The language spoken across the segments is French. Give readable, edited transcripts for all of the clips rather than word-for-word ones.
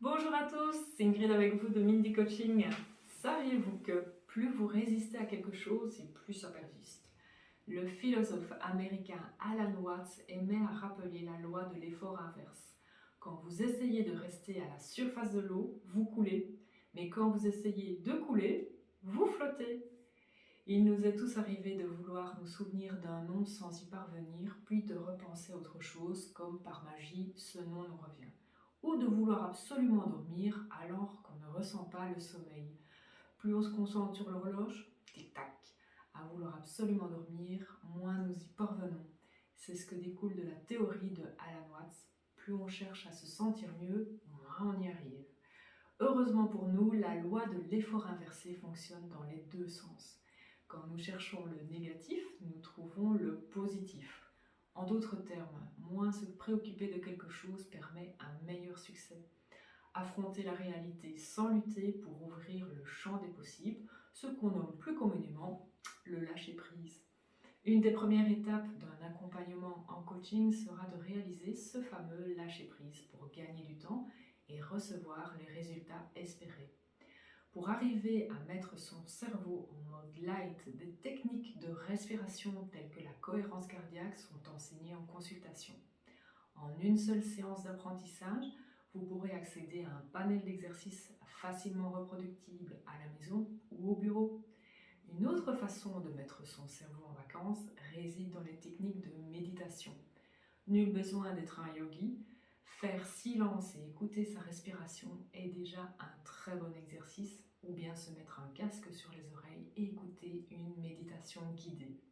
Bonjour à tous, c'est Ingrid avec vous de Mindy Coaching. Saviez-vous que plus vous résistez à quelque chose et plus ça persiste? Le philosophe américain Alan Watts aimait à rappeler la loi de l'effort inverse. Quand vous essayez de rester à la surface de l'eau, vous coulez, mais quand vous essayez de couler, vous flottez. Il nous est tous arrivé de vouloir nous souvenir d'un nom sans y parvenir, puis de repenser à autre chose, comme par magie, ce nom nous revient. Ou de vouloir absolument dormir alors qu'on ne ressent pas le sommeil. Plus on se concentre sur l'horloge, tic-tac, à vouloir absolument dormir, moins nous y parvenons. C'est ce que découle de la théorie de Alan Watts. Plus on cherche à se sentir mieux, moins on y arrive. Heureusement pour nous, la loi de l'effort inversé fonctionne dans les deux sens. Quand nous cherchons le négatif, nous trouvons le positif. En d'autres termes, moins se préoccuper de quelque chose permet un meilleur succès. Affronter la réalité sans lutter pour ouvrir le champ des possibles, ce qu'on nomme plus communément le lâcher-prise. Une des premières étapes d'un accompagnement en coaching sera de réaliser ce fameux lâcher-prise pour gagner du temps et recevoir les résultats espérés. Pour arriver à mettre son cerveau en mode light, des techniques de respiration telles que la cohérence cardiaque sont enseignées en consultation. En une seule séance d'apprentissage, vous pourrez accéder à un panel d'exercices facilement reproductibles à la maison ou au bureau. Une autre façon de mettre son cerveau en vacances réside dans les techniques de méditation. Nul besoin d'être un yogi. Faire silence et écouter sa respiration est déjà un très bon exercice, ou bien se mettre un casque sur les oreilles et écouter une méditation guidée.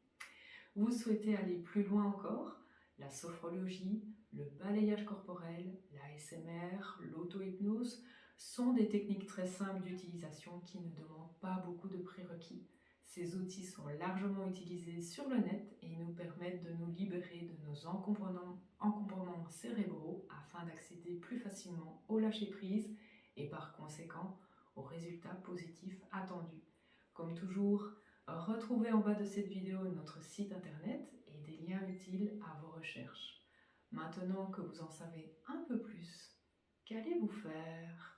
Vous souhaitez aller plus loin encore? La sophrologie, le balayage corporel, l'ASMR, l'auto-hypnose sont des techniques très simples d'utilisation qui ne demandent pas beaucoup de prérequis. Ces outils sont largement utilisés sur le net et nous permettent de nous libérer de nos encombrements cérébraux afin d'accéder plus facilement au lâcher-prise et par conséquent aux résultats positifs attendus. Comme toujours, retrouvez en bas de cette vidéo notre site internet et des liens utiles à vos recherches. Maintenant que vous en savez un peu plus, qu'allez-vous faire ?